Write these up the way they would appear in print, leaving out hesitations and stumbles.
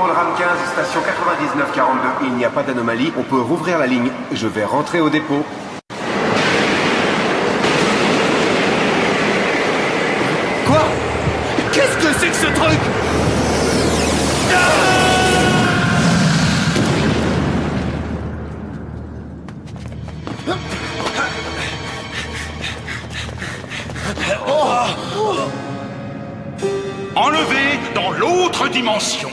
contrôle RAM 15, station 9942. Il n'y a pas d'anomalie, on peut rouvrir la ligne. Je vais rentrer au dépôt. Quoi? Qu'est-ce que c'est que ce truc? Enlevé dans l'autre dimension.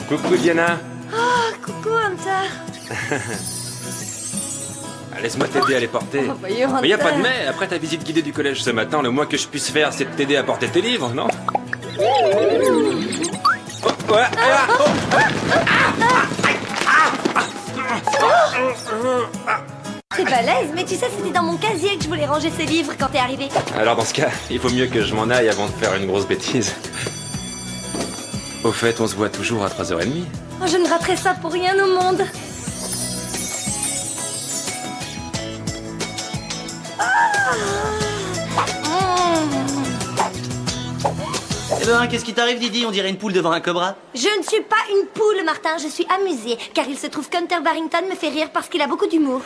Coucou Diana. Oh, coucou Hunter. Laisse-moi t'aider à les porter. Oh, voyons, Mais y a pas de Hunter. mais. Après ta visite guidée du collège ce matin, le moins que je puisse faire, c'est de t'aider à porter tes livres, non? Oh, ouais, C'est balèze, mais tu sais, c'était dans mon casier que je voulais ranger ces livres quand t'es arrivé. Alors dans ce cas, il vaut mieux que je m'en aille avant de faire une grosse bêtise. Au fait, on se voit toujours à 3h30. Oh, je ne raterai ça pour rien au monde. Eh ben, qu'est-ce qui t'arrive, Didi? On dirait une poule devant un cobra. Je ne suis pas une poule, Martin, je suis amusée, car il se trouve qu'Hunter Barrington me fait rire parce qu'il a beaucoup d'humour.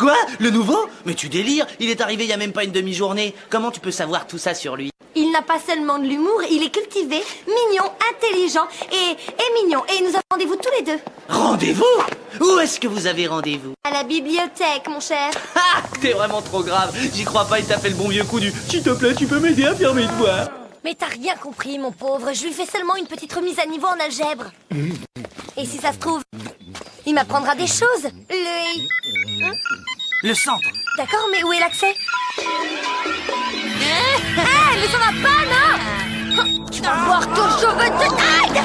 Quoi? Le nouveau? Mais tu délires, il est arrivé il y a même pas une demi-journée. Comment tu peux savoir tout ça sur lui? Il n'a pas seulement de l'humour, il est cultivé, mignon, intelligent et mignon. Et nous avons rendez-vous tous les deux. Rendez-vous? Où est-ce que vous avez rendez-vous? À la bibliothèque, mon cher. Ah, t'es vraiment trop grave. J'y crois pas, il t'a fait le bon vieux coup du s'il te plaît, tu peux m'aider à faire mes devoirs. Mais t'as rien compris, mon pauvre. Je lui fais seulement une petite remise à niveau en algèbre. Et si ça se trouve, il m'apprendra des choses. Le centre. D'accord, mais où est l'accès? Ah, mais ça va pas, non? Tu vas voir que je veux te taille.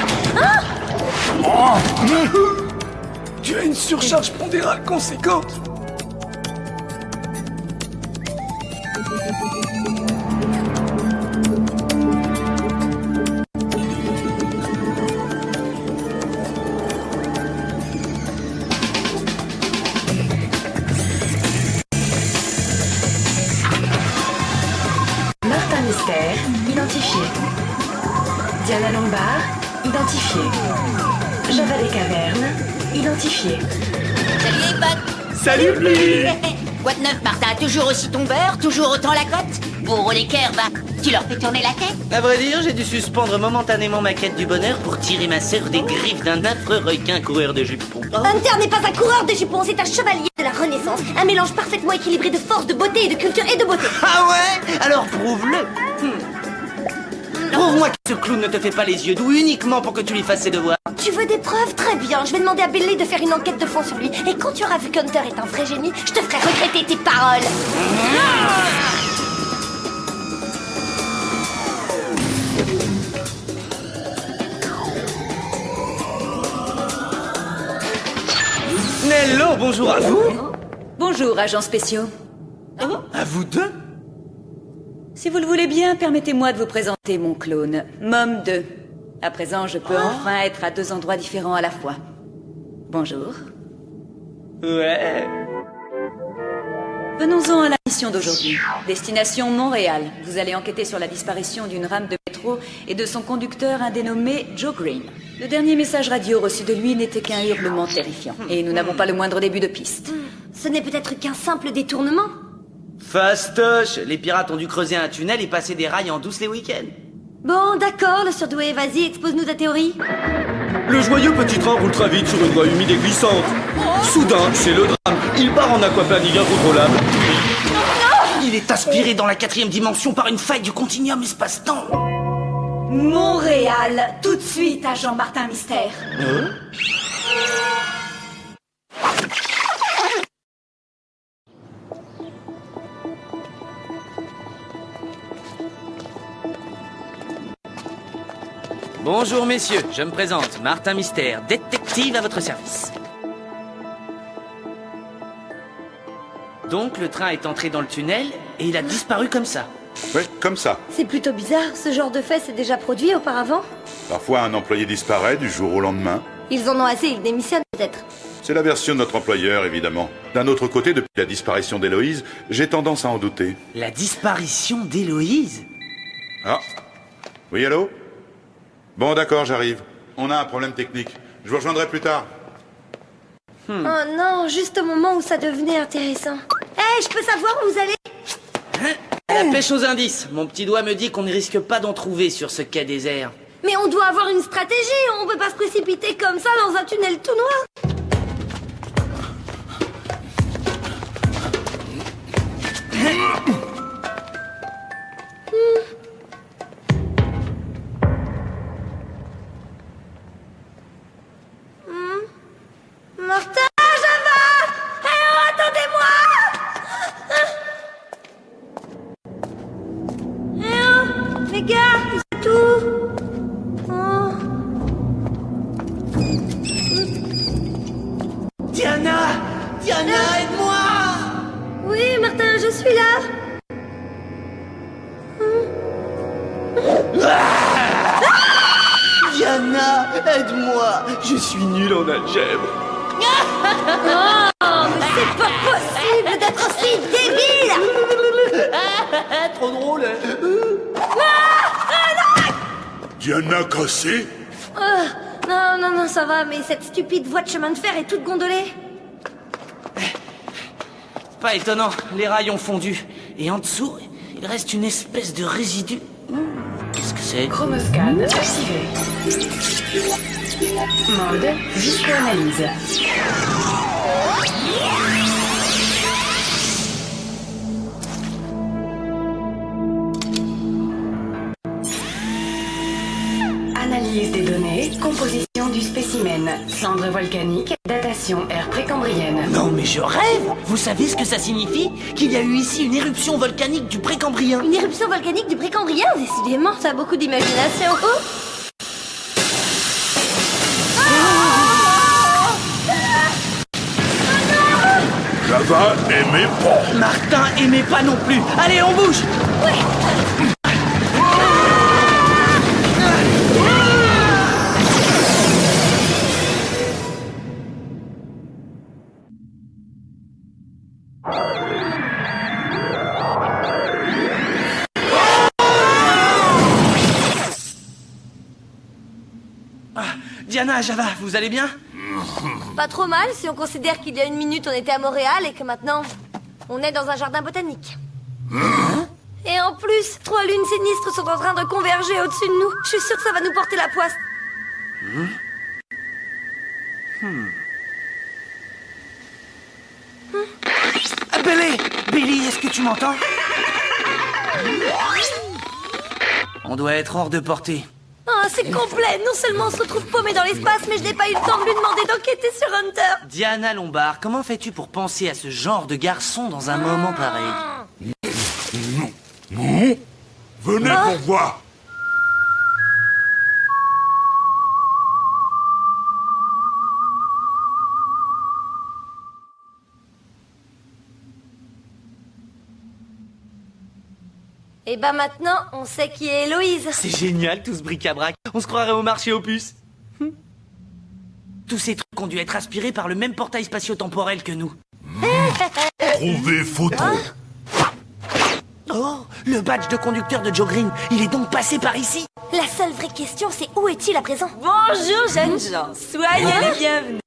Tu as une surcharge pondérale conséquente. Martin Mystère, identifié. Diana Lombard, identifié. Java des Cavernes, identifié. Salut les potes. Salut, Billy. Quoi de neuf, Martin? Toujours aussi ton beurre? Toujours autant la cote? Pour les cœurs, va. Tu leur fais tourner la tête? À vrai dire, j'ai dû suspendre momentanément ma quête du bonheur pour tirer ma sœur des griffes d'un affreux requin coureur de jupons. Hunter n'est pas un coureur de jupons, c'est un chevalier de la Renaissance. Un mélange parfaitement équilibré de force, de beauté et de culture et de beauté. Ah ouais? Alors prouve-le. Prouve-moi que ce clown ne te fait pas les yeux doux uniquement pour que tu lui fasses ses devoirs. Tu veux des preuves? Très bien. Je vais demander à Billy de faire une enquête de fond sur lui. Et quand tu auras vu qu'Hunter est un vrai génie, je te ferai regretter tes paroles. Nello, bonjour à vous. Bonjour, agents spéciaux. À vous deux? Si vous le voulez bien, permettez-moi de vous présenter mon clone, Mom 2. À présent, je peux enfin être à deux endroits différents à la fois. Bonjour. Ouais. Venons-en à la mission d'aujourd'hui. Destination Montréal. Vous allez enquêter sur la disparition d'une rame de métro et de son conducteur, un dénommé Joe Green. Le dernier message radio reçu de lui n'était qu'un hurlement terrifiant. Et nous n'avons pas le moindre début de piste. Ce n'est peut-être qu'un simple détournement. Fastoche, les pirates ont dû creuser un tunnel et passer des rails en douce les week-ends. Bon, d'accord, le surdoué, vas-y, expose-nous ta théorie. Le joyeux petit train roule très vite sur une voie humide et glissante. Soudain, c'est le drame. Il part en aquaplaning incontrôlable. Il est aspiré dans la 4e dimension par une faille du continuum espace-temps. Montréal, tout de suite, agent Martin Mystère. Bonjour messieurs, je me présente, Martin Mystère, détective à votre service. Donc le train est entré dans le tunnel et il a disparu comme ça. Oui, comme ça. C'est plutôt bizarre, ce genre de fait s'est déjà produit auparavant. Parfois, un employé disparaît du jour au lendemain. Ils en ont assez, ils démissionnent peut-être. C'est la version de notre employeur, évidemment. D'un autre côté, depuis la disparition d'Héloïse, j'ai tendance à en douter. La disparition d'Héloïse? Ah. Oui, allô? Bon, d'accord, j'arrive. On a un problème technique. Je vous rejoindrai plus tard. Oh non, juste au moment où ça devenait intéressant. Hé, je peux savoir où vous allez? À la pêche aux indices. Mon petit doigt me dit qu'on ne risque pas d'en trouver sur ce quai désert. Mais on doit avoir une stratégie, on peut pas se précipiter comme ça dans un tunnel tout noir. Martin, Java! Alors, attendez-moi! Les gars, c'est tout. Oh. Diana! Diana, aide-moi! Oui, Martin, je suis là. Diana, aide-moi! Je suis nul en algèbre. Oh, mais c'est pas possible d'être aussi débile! Trop drôle! Diana cassée? Non, ça va, mais cette stupide voie de chemin de fer est toute gondolée. Pas étonnant, les rails ont fondu. Et en dessous, il reste une espèce de résidu. Qu'est-ce que c'est? Chromoscan activé. Mode visco-analyse. Analyse des données, composition du spécimen, cendres volcaniques, datation ère précambrienne. Non mais je rêve! Vous savez ce que ça signifie? Qu'il y a eu ici une éruption volcanique du Précambrien. Une éruption volcanique du Précambrien? Décidément, ça a beaucoup d'imagination. Oh! Java aimait pas. Martin aimait pas non plus. Allez, on bouge! Diana, Java, vous allez bien? Pas trop mal si on considère qu'il y a une minute on était à Montréal et que maintenant on est dans un jardin botanique. Et en plus, 3 lunes sinistres sont en train de converger au-dessus de nous. Je suis sûre que ça va nous porter la poisse. Ah, Billy, est-ce que tu m'entends? On doit être hors de portée. Oh, c'est complet. Non seulement on se retrouve paumé dans l'espace, mais je n'ai pas eu le temps de lui demander d'enquêter sur Hunter. Diana Lombard, comment fais-tu pour penser à ce genre de garçon dans un moment pareil? Venez pour voir. Et bah maintenant, on sait qui est Héloïse. C'est génial tout ce bric-à-brac. On se croirait au marché aux puces. Tous ces trucs ont dû être aspirés par le même portail spatio-temporel que nous. Trouver photo. Oh, le badge de conducteur de Joe Green, il est donc passé par ici? La seule vraie question, c'est où est-il à présent? Bonjour jeunes gens, soyez les bienvenus.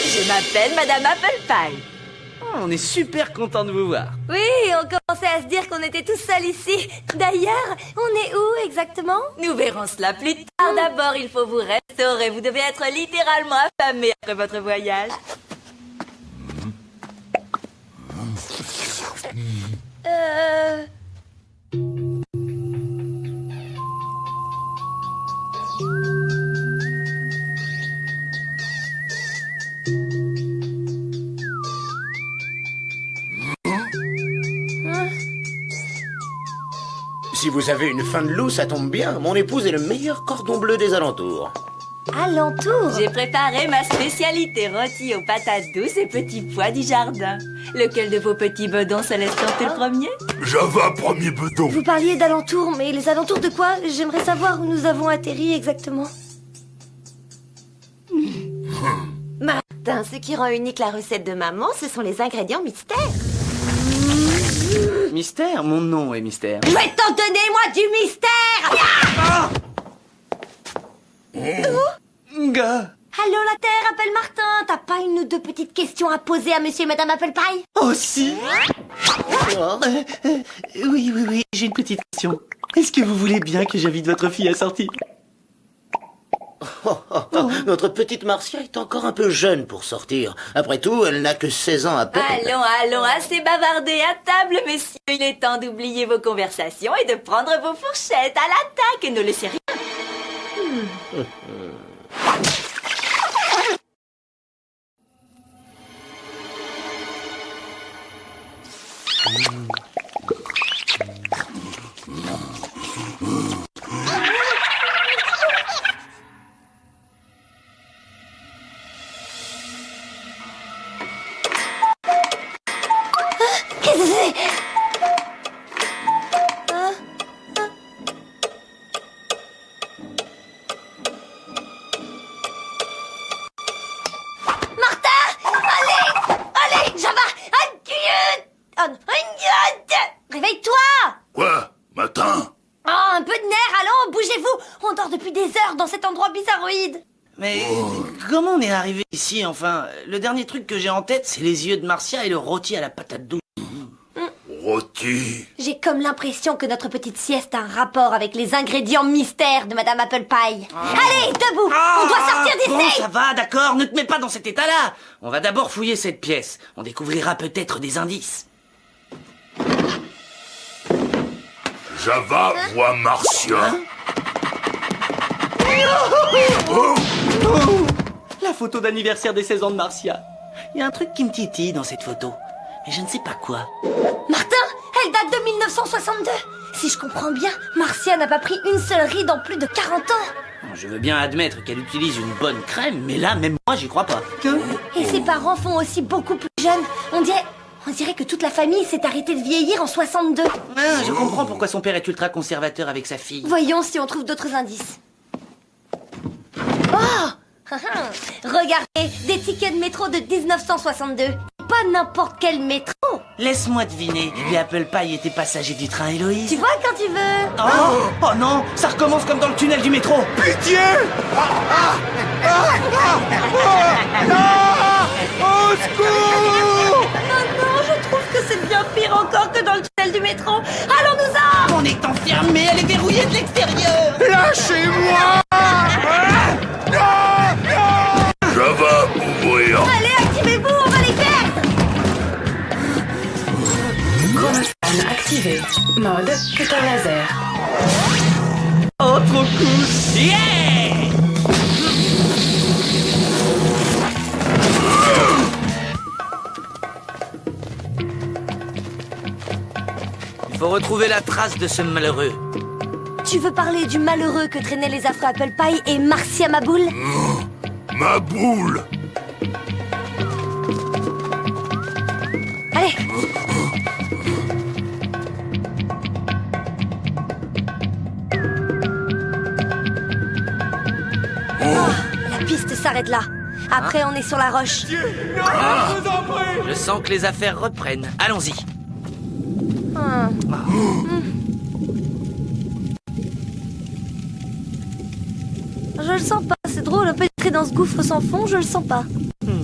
Je m'appelle Madame Apple Pie. Oh, on est super content de vous voir. Oui, on commençait à se dire qu'on était tous seuls ici. D'ailleurs, on est où exactement? Nous verrons cela plus tard. D'abord, il faut vous restaurer. Vous devez être littéralement affamé après votre voyage. Si vous avez une faim de loup, ça tombe bien. Mon épouse est le meilleur cordon bleu des alentours. Alentour. J'ai préparé ma spécialité rôti aux patates douces et petits pois du jardin. Lequel de vos petits bedons se laisse tenter le premier? Java, premier bedon. Vous parliez d'alentour, mais les alentours de quoi? J'aimerais savoir où nous avons atterri exactement. Martin, ce qui rend unique la recette de maman, ce sont les ingrédients mystères. Mystère? Mon nom est mystère. Mais t'en donnez-moi du mystère! Gars. Allô, la Terre, appelle Martin. T'as pas une ou deux petites questions à poser à monsieur et madame Apple Pie? Oh si. Oui, j'ai une petite question. Est-ce que vous voulez bien que j'invite votre fille à sortir? Notre petite Marcia est encore un peu jeune pour sortir. Après tout, elle n'a que 16 ans à peine. Allons, assez bavardé à table, messieurs. Il est temps d'oublier vos conversations et de prendre vos fourchettes à l'attaque et ne laissez rien. Qu'est-ce que c'est? Réveille-toi! Quoi? Matin? Oh, un peu de nerfs, allons, bougez-vous! On dort depuis des heures dans cet endroit bizarroïde! Mais comment on est arrivé ici, enfin? Le dernier truc que j'ai en tête, c'est les yeux de Marcia et le rôti à la patate douce. Rôti? J'ai comme l'impression que notre petite sieste a un rapport avec les ingrédients mystères de Madame Apple Pie. Allez, debout! On doit sortir d'ici! Bon, ça va, d'accord, ne te mets pas dans cet état-là! On va d'abord fouiller cette pièce. On découvrira peut-être des indices. Java voit Marcia. La photo d'anniversaire des 16 ans de Marcia. Il y a un truc qui me titille dans cette photo, mais je ne sais pas quoi. Martin, elle date de 1962. Si je comprends bien, Marcia n'a pas pris une seule ride en plus de 40 ans. Je veux bien admettre qu'elle utilise une bonne crème, mais là, même moi, j'y crois pas. Et ses parents font aussi beaucoup plus jeunes. On dirait que toute la famille s'est arrêtée de vieillir en 62. Ah, je comprends pourquoi son père est ultra conservateur avec sa fille. Voyons si on trouve d'autres indices. Oh! Regardez, des tickets de métro de 1962. Pas n'importe quel métro. Laisse-moi deviner, les Apple Pie étaient passagers du train Héloïse. Tu vois quand tu veux. Oh non, ça recommence comme dans le tunnel du métro. Pitié! Au secours! Non, je trouve que c'est bien pire encore que dans le tunnel du métro. Allons-nous-en! On est enfermés, elle est verrouillée de l'extérieur. Lâchez-moi! Java, ouvrir. Allez, activez-vous, on va les perdre! Chronoscan activé. Mode cutter laser. Oh, trop cool! Yeah! Il faut retrouver la trace de ce malheureux. Tu veux parler du malheureux que traînaient les affreux Apple Pie et Marcia Maboule? Ma boule! Allez! La piste s'arrête là. Après, on est sur la roche. Je sens que les affaires reprennent. Allons-y. Je le sens pas, c'est drôle, un peu pénétrer dans ce gouffre sans fond, je le sens pas. Hein?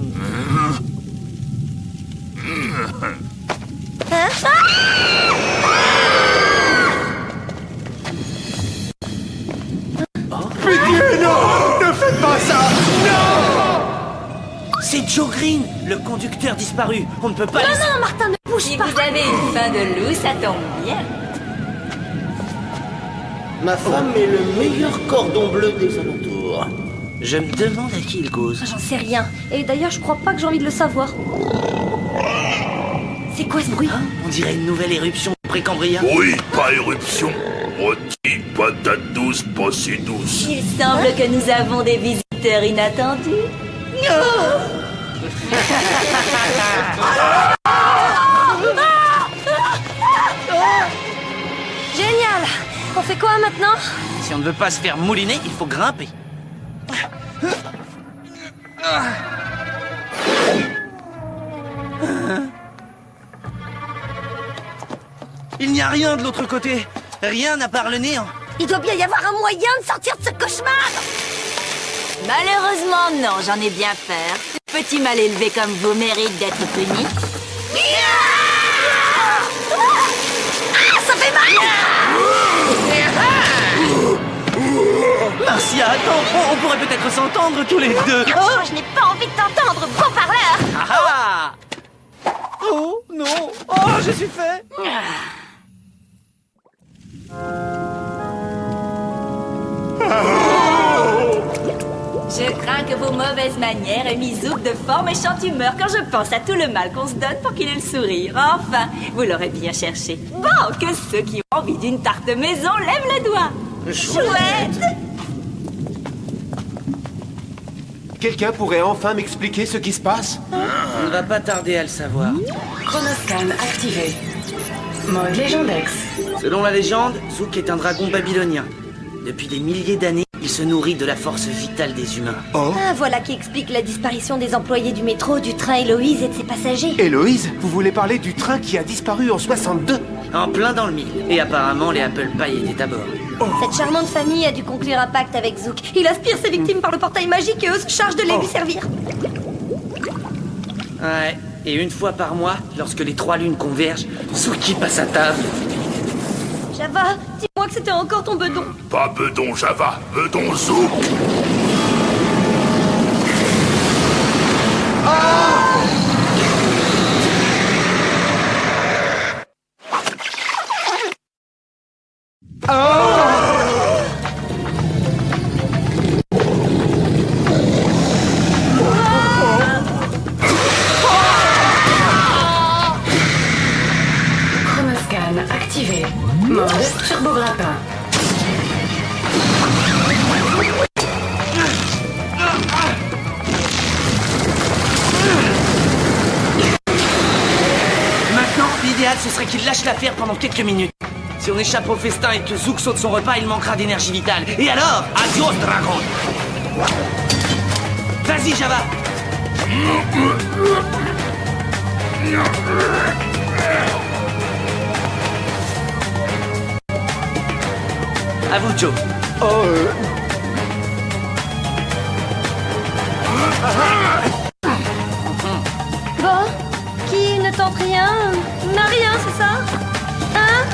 Pitié, non! Ne faites pas ça! C'est Joe Green, le conducteur disparu. On ne peut pas... Non, Martin, ne bouge Si pas! vous avez une faim de loup, ça tombe bien. Ma femme est le meilleur cordon bleu des alentours. Je me demande à qui il cause. J'en sais rien. Et d'ailleurs, je crois pas que j'ai envie de le savoir. C'est quoi ce bruit? On dirait une nouvelle éruption du Précambrien. Oui, pas éruption. Rôti, patate douce, pas si douce. Il semble que nous avons des visiteurs inattendus. Génial! On fait quoi maintenant? Si on ne veut pas se faire mouliner, il faut grimper. Il n'y a rien de l'autre côté. Rien à part le néant. Il doit bien y avoir un moyen de sortir de ce cauchemar! Malheureusement, non, j'en ai bien peur. Petit mal élevé comme vous mérite d'être puni. Ah, ça fait mal! Marcia, attends, on pourrait peut-être s'entendre tous les deux. Oh, je n'ai pas envie de t'entendre, beau parleur! Ah ah! Oh, non! Oh, je suis fait! Je crains que vos mauvaises manières aient mis Zouk de fort méchante humeur quand je pense à tout le mal qu'on se donne pour qu'il ait le sourire. Enfin, vous l'aurez bien cherché. Bon, que ceux qui ont envie d'une tarte maison lèvent les doigts. Chouette! Quelqu'un pourrait enfin m'expliquer ce qui se passe? On ne va pas tarder à le savoir. Chronoscan activé. Mode Légendex. Selon la légende, Zouk est un dragon babylonien. Depuis des milliers d'années, il se nourrit de la force vitale des humains. Oh. Ah, voilà qui explique la disparition des employés du métro, du train Héloïse et de ses passagers. Héloïse, vous voulez parler du train qui a disparu en 62? En plein dans le mille. Et apparemment, les Apple Pie étaient à bord. Cette charmante famille a dû conclure un pacte avec Zouk. Il aspire ses victimes par le portail magique et eux se chargent de les lui servir. Ouais, et une fois par mois, lorsque les trois lunes convergent, Zouk y passe à table. Java, dis-moi que c'était encore ton bedon. Pas bedon Java, bedon Zouk. Chronoscan activé. Mode turbo-grappin. Maintenant, l'idéal, ce serait qu'il lâche l'affaire pendant quelques minutes. Si on échappe au festin et que Zouk saute son repas, il manquera d'énergie vitale. Et alors, adios, dragon! Vas-y, Java! À vous, Joe. Bon, qui ne tente rien, n'a rien, c'est ça? Hein?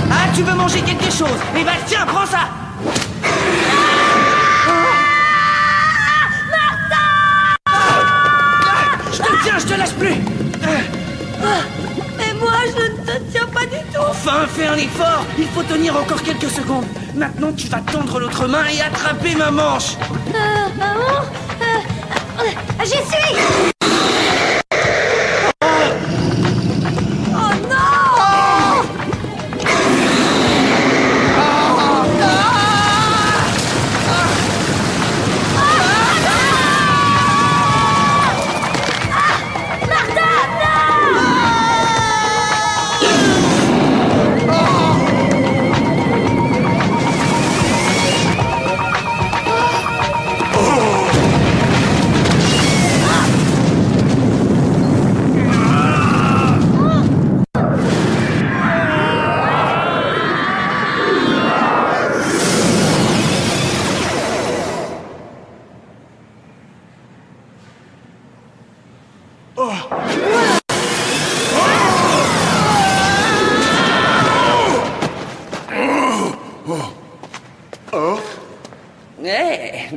Ah, tu veux manger quelque chose? Eh ben tiens, prends ça! Je te tiens, je te lâche plus! Mais moi, je ne te tiens pas du tout. Enfin, fais un effort! Il faut tenir encore quelques secondes. Maintenant, tu vas tendre l'autre main et attraper ma manche! J'y suis! Oh non!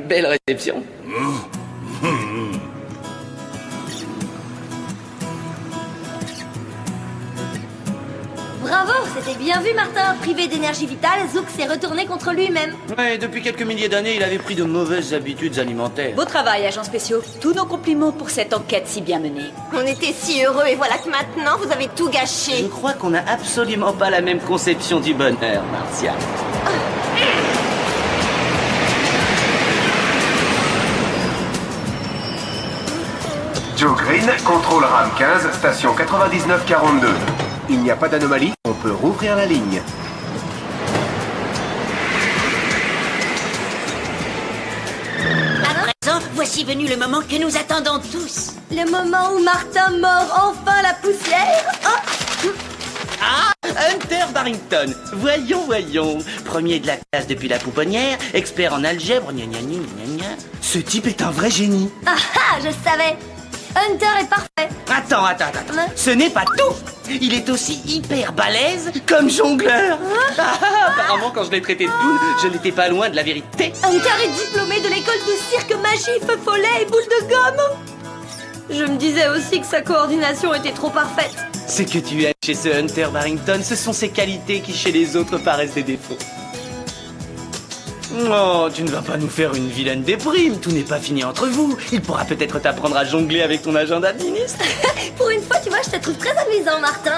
Belle réception. Bravo, c'était bien vu, Martin. Privé d'énergie vitale, Zouk s'est retourné contre lui-même. Ouais, depuis quelques milliers d'années, il avait pris de mauvaises habitudes alimentaires. Beau travail, agents spéciaux. Tous nos compliments pour cette enquête si bien menée. On était si heureux et voilà que maintenant, vous avez tout Je gâché. crois qu'on n'a absolument pas la même conception du bonheur, Martia. Joe Green, contrôle RAM 15, station 9942. Il n'y a pas d'anomalie, on peut rouvrir la ligne. À présent, voici venu le moment que nous attendons tous. Le moment où Martin mord enfin la poussière. Oh. Ah, Hunter Barrington. Voyons. Premier de la classe depuis la pouponnière, expert en algèbre, gna gna gna gna gna. Ce type est un vrai génie. Ah ah, je savais. Hunter est parfait. Attends. Ce n'est pas tout. Il est aussi hyper balèze comme jongleur. Apparemment, quand je l'ai traité de clown, je n'étais pas loin de la vérité. Hunter est diplômé de l'école de cirque magie, feu follet et boule de gomme. Je me disais aussi que sa coordination était trop parfaite. Ce que tu aimes chez ce Hunter Barrington, ce sont ses qualités qui chez les autres paraissent des défauts. Oh, tu ne vas pas nous faire une vilaine déprime, tout n'est pas fini entre vous. Il pourra peut-être t'apprendre à jongler avec ton agenda de ministre. Pour une fois, tu vois, je te trouve très amusant, Martin.